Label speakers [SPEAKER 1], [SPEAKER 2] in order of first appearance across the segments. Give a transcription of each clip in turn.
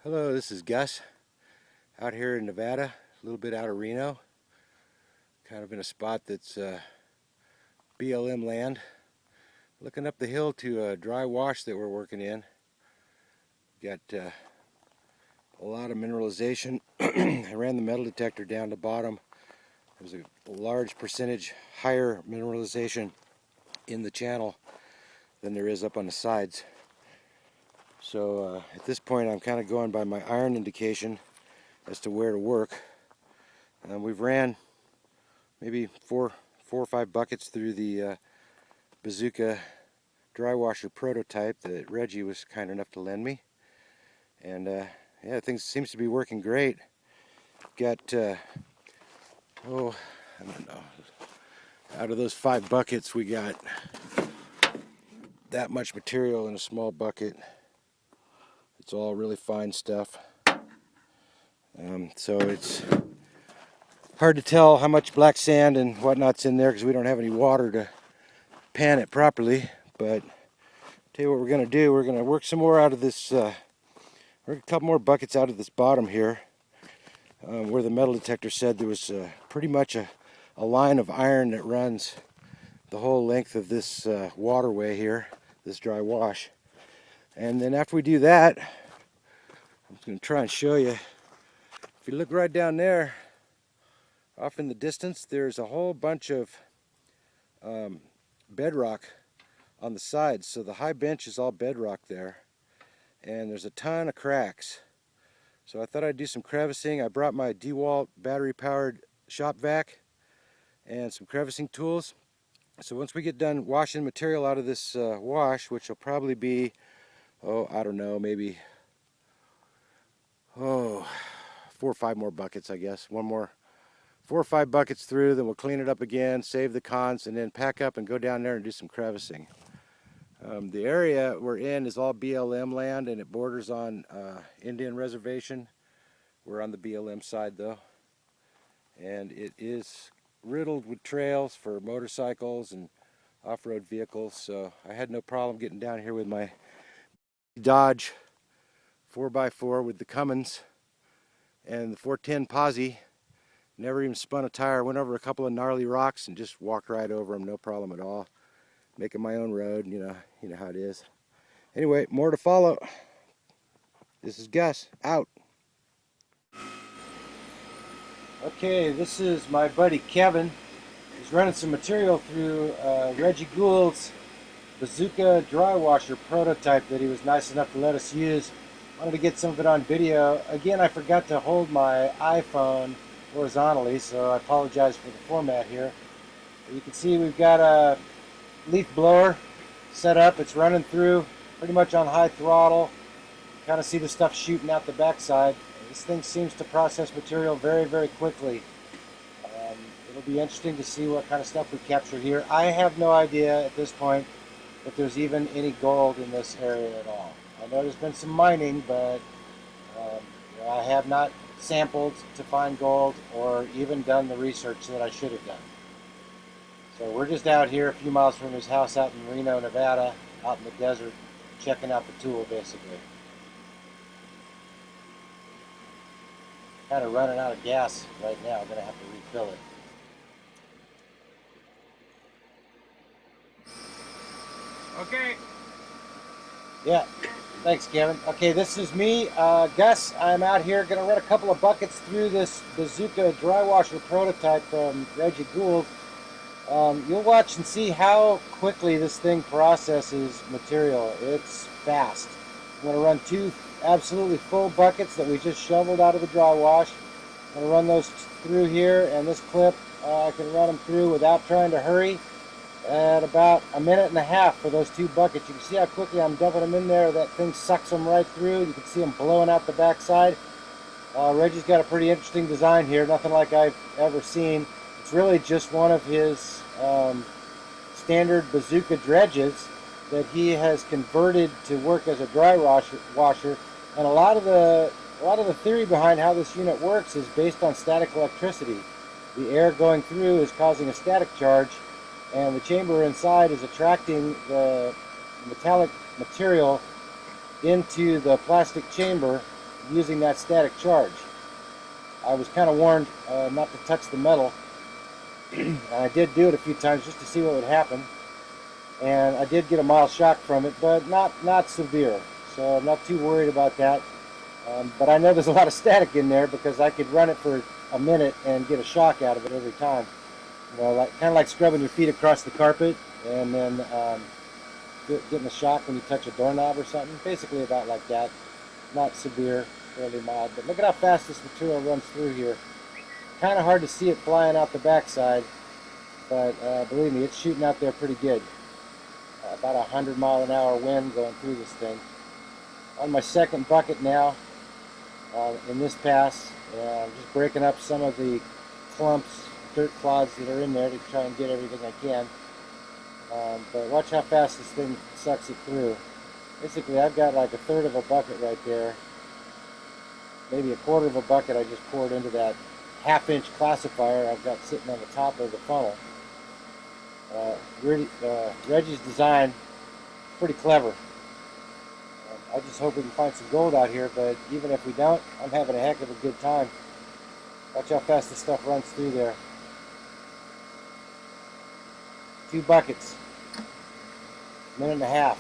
[SPEAKER 1] Hello, this is Gus out here in Nevada, a little bit out of Reno, kind of in a spot that's BLM land. Looking up the hill to a dry wash that we're working in. Got a lot of mineralization. I ran the metal detector down to bottom. There's a large percentage higher mineralization in the channel than there is up on the sides. So at this point I'm kind of going by my iron indication as to where to work. We've ran maybe four or five buckets through the Bazooka dry washer prototype that Reggie was kind enough to lend me, and yeah, things seems to be working great. Got I don't know, out of those 5 buckets we got that much material in a small bucket. It's all really fine stuff. So it's hard to tell how much black sand and whatnot's in there because we don't have any water to pan it properly. But tell you what we're going to do, we're going to work some more out of this, work a couple more buckets out of this bottom here, where the metal detector said there was pretty much a line of iron that runs the whole length of this waterway here, this dry wash. And then after we do that, I'm going to try and show you. If you look right down there, off in the distance, there's a whole bunch of bedrock on the sides. So the high bench is all bedrock there, and there's a ton of cracks. So I thought I'd do some crevicing. I brought my DeWalt battery-powered shop vac and some crevicing tools. So once we get done washing material out of this wash, which will probably be, I don't know, maybe 4 or 5 more buckets, I guess. 4 or 5 buckets through, then we'll clean it up again, save the cons, and then pack up and go down there and do some crevicing. The area we're in is all BLM land, and it borders on Indian reservation. We're on the BLM side though, and it is riddled with trails for motorcycles and off-road vehicles, so I had no problem getting down here with my Dodge 4x4 with the Cummins and the 410 Posse. Never even spun a tire. Went over a couple of gnarly rocks and just walked right over them, no problem at all. Making my own road, you know how it is. Anyway, more to follow. This is Gus, out. Okay, this is my buddy Kevin. He's running some material through Reggie Gould's Bazooka dry washer prototype that he was nice enough to let us use. Wanted to get some of it on video. Again, I forgot to hold my iPhone horizontally, so I apologize for the format here. But you can see we've got a leaf blower set up. It's running through pretty much on high throttle. You kind of see the stuff shooting out the backside. This thing seems to process material very, very quickly. It'll be interesting to see what kind of stuff we capture here. I have no idea at this point if there's even any gold in this area at all. I know there's been some mining, but I have not sampled to find gold or even done the research that I should have done. So we're just out here a few miles from his house out in Reno, Nevada, out in the desert, checking out the tool basically. Kind of running out of gas right now. I'm going to have to refill it.
[SPEAKER 2] Okay.
[SPEAKER 1] Yeah. Thanks, Kevin. Okay, this is me, Gus. I'm out here going to run a couple of buckets through this Bazooka dry washer prototype from Reggie Gould. You'll watch and see how quickly this thing processes material. It's fast. I'm going to run 2 absolutely full buckets that we just shoveled out of the dry wash. I'm going to run those through here, and this clip I can run them through without trying to hurry at about 1.5 minutes for those 2 buckets. You can see how quickly I'm dumping them in there. That thing sucks them right through. You can see them blowing out the backside. Reggie's got a pretty interesting design here, nothing like I've ever seen. It's really just one of his standard Bazooka dredges that he has converted to work as a dry washer. And a lot of the theory behind how this unit works is based on static electricity. The air going through is causing a static charge, and the chamber inside is attracting the metallic material into the plastic chamber using that static charge. I was kind of warned not to touch the metal, and I did do it a few times just to see what would happen. And I did get a mild shock from it, but not severe, so I'm not too worried about that. But I know there's a lot of static in there because I could run it for a minute and get a shock out of it every time. You know, like kind of like scrubbing your feet across the carpet and then getting a shock when you touch a doorknob or something. Basically about like that. Not severe, fairly mild. But look at how fast this material runs through here. Kind of hard to see it flying out the backside, but believe me, it's shooting out there pretty good. About 100-mile-an-hour wind going through this thing. On my second bucket now in this pass, and I'm just breaking up some of the clumps, dirt clods that are in there to try and get everything I can. But watch how fast this thing sucks it through. Basically, I've got like a third of a bucket right there. Maybe a quarter of a bucket I just poured into that half-inch classifier I've got sitting on the top of the funnel. Reggie's design, pretty clever. I just hope we can find some gold out here, but even if we don't, I'm having a heck of a good time. Watch how fast this stuff runs through there. 2 buckets, minute and a half.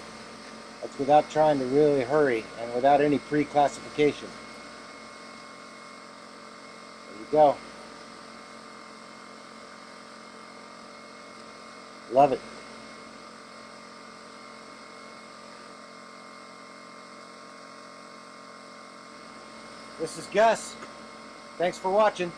[SPEAKER 1] That's without trying to really hurry and without any pre-classification. There you go. Love it. This is Gus. Thanks for watching.